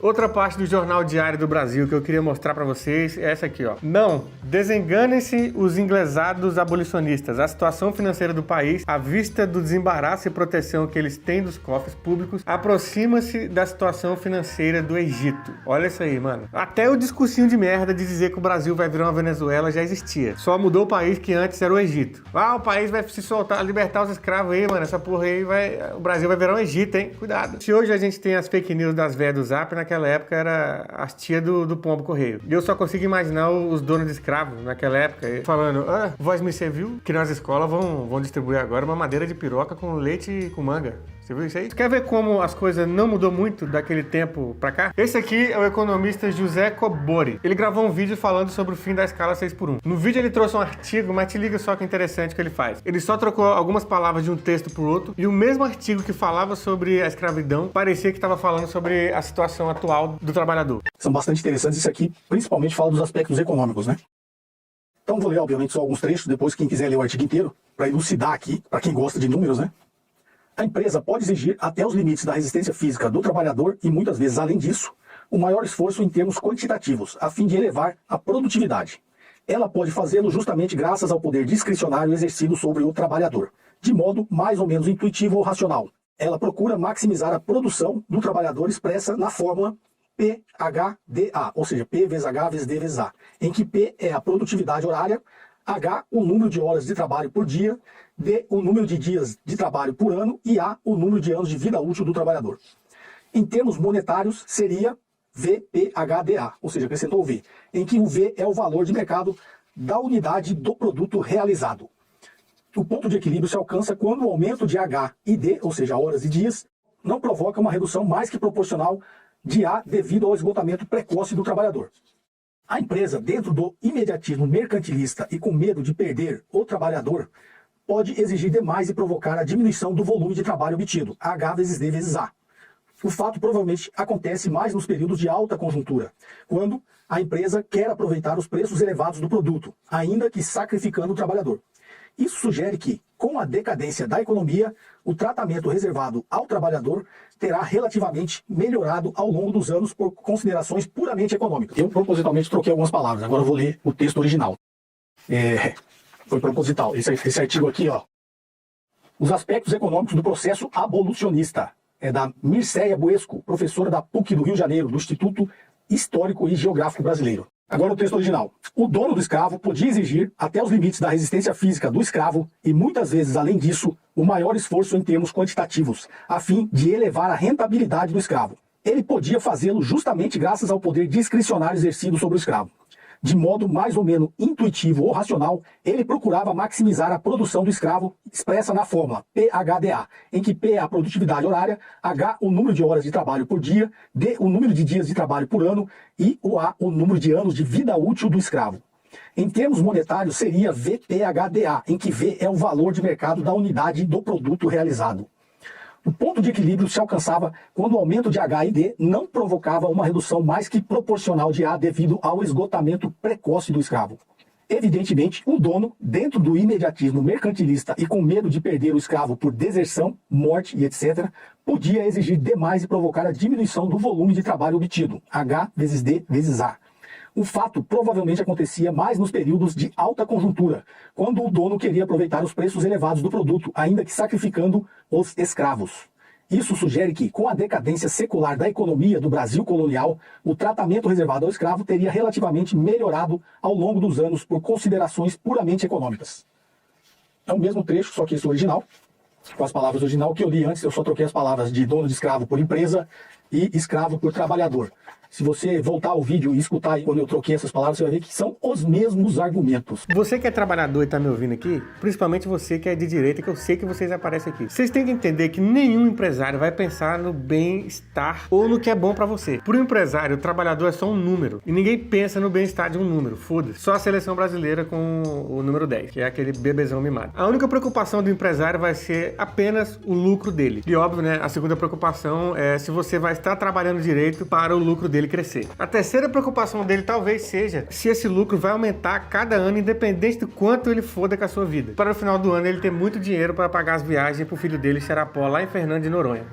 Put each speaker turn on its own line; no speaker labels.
Outra parte do Jornal Diário do Brasil que eu queria mostrar para vocês é essa aqui, ó. Não, desenganem-se os inglesados abolicionistas. A situação financeira do país, à vista do desembaraço e proteção que eles têm dos cofres públicos, aproxima-se da situação financeira do Egito. Olha isso aí, mano. Até o discursinho de merda de dizer que o Brasil vai virar uma Venezuela já existia. Só mudou o país que antes era o Egito. Ah, o país vai se soltar, libertar os escravos aí, mano. Essa porra aí o Brasil vai virar um Egito, hein? Cuidado. Se hoje a gente tem as fake news das velhas do Zap, naquela época era as tias do pombo correio. E eu só consigo imaginar os donos de escravos naquela época falando, voz me serviu que nas escolas vão distribuir agora uma madeira de piroca com leite e com manga. Você viu isso aí? Quer ver como as coisas não mudou muito daquele tempo pra cá? Esse aqui é o economista José Cobori. Ele gravou um vídeo falando sobre o fim da escala 6x1. No vídeo ele trouxe um artigo, mas te liga só que interessante que ele faz. Ele só trocou algumas palavras de um texto por outro, e o mesmo artigo que falava sobre a escravidão parecia que estava falando sobre a situação atual do trabalhador.
São bastante interessantes. Isso aqui principalmente fala dos aspectos econômicos, né? Então vou ler, obviamente, só alguns trechos, depois quem quiser ler o artigo inteiro, para elucidar aqui, para quem gosta de números, né? A empresa pode exigir até os limites da resistência física do trabalhador e, muitas vezes, além disso, o maior esforço em termos quantitativos, a fim de elevar a produtividade. Ela pode fazê-lo justamente graças ao poder discricionário exercido sobre o trabalhador, de modo mais ou menos intuitivo ou racional. Ela procura maximizar a produção do trabalhador expressa na fórmula PHDA, ou seja, P vezes H vezes D vezes A, em que P é a produtividade horária, H, o número de horas de trabalho por dia, D, o número de dias de trabalho por ano e A, o número de anos de vida útil do trabalhador. Em termos monetários, seria VPHDA, ou seja, acrescentou o V, em que o V é o valor de mercado da unidade do produto realizado. O ponto de equilíbrio se alcança quando o aumento de H e D, ou seja, horas e dias, não provoca uma redução mais que proporcional de A devido ao esgotamento precoce do trabalhador. A empresa, dentro do imediatismo mercantilista e com medo de perder o trabalhador, pode exigir demais e provocar a diminuição do volume de trabalho obtido, H vezes D vezes A. O fato provavelmente acontece mais nos períodos de alta conjuntura, quando a empresa quer aproveitar os preços elevados do produto, ainda que sacrificando o trabalhador. Isso sugere que, com a decadência da economia, o tratamento reservado ao trabalhador terá relativamente melhorado ao longo dos anos por considerações puramente econômicas. Eu propositalmente troquei algumas palavras, agora eu vou ler o texto original. Foi proposital. Esse artigo aqui, ó. Os aspectos econômicos do processo abolicionista. É da Mircea Buesco, professora da PUC do Rio de Janeiro, do Instituto Histórico e Geográfico Brasileiro. Agora o texto original. O dono do escravo podia exigir, até os limites da resistência física do escravo, e muitas vezes, além disso, o maior esforço em termos quantitativos, a fim de elevar a rentabilidade do escravo. Ele podia fazê-lo justamente graças ao poder discricionário exercido sobre o escravo. De modo mais ou menos intuitivo ou racional, ele procurava maximizar a produção do escravo expressa na fórmula PHDA, em que P é a produtividade horária, H o número de horas de trabalho por dia, D o número de dias de trabalho por ano e o A o número de anos de vida útil do escravo. Em termos monetários, seria VPHDA, em que V é o valor de mercado da unidade do produto realizado. O ponto de equilíbrio se alcançava quando o aumento de H e D não provocava uma redução mais que proporcional de A devido ao esgotamento precoce do escravo. Evidentemente, o dono, dentro do imediatismo mercantilista e com medo de perder o escravo por deserção, morte e etc., podia exigir demais e provocar a diminuição do volume de trabalho obtido, H vezes D vezes A. O fato provavelmente acontecia mais nos períodos de alta conjuntura, quando o dono queria aproveitar os preços elevados do produto, ainda que sacrificando os escravos. Isso sugere que, com a decadência secular da economia do Brasil colonial, o tratamento reservado ao escravo teria relativamente melhorado ao longo dos anos por considerações puramente econômicas. É o mesmo trecho, só que esse original, com as palavras original que eu li antes, eu só troquei as palavras de dono de escravo por empresa e escravo por trabalhador. Se você voltar ao vídeo e escutar aí quando eu troquei essas palavras, você vai ver que são os mesmos argumentos.
Você que é trabalhador e tá me ouvindo aqui, principalmente você que é de direita, que eu sei que vocês aparecem aqui. Vocês têm que entender que nenhum empresário vai pensar no bem-estar ou no que é bom pra você. Para o empresário, o trabalhador é só um número. E ninguém pensa no bem-estar de um número. Foda-se. Só a seleção brasileira com o número 10, que é aquele bebezão mimado. A única preocupação do empresário vai ser apenas o lucro dele. E óbvio, né? A segunda preocupação é se você vai estar trabalhando direito para o lucro dele crescer. A terceira preocupação dele talvez seja se esse lucro vai aumentar a cada ano, independente do quanto ele foda com a sua vida. Para o final do ano ele ter muito dinheiro para pagar as viagens pro filho dele Xarapó lá em Fernando de Noronha.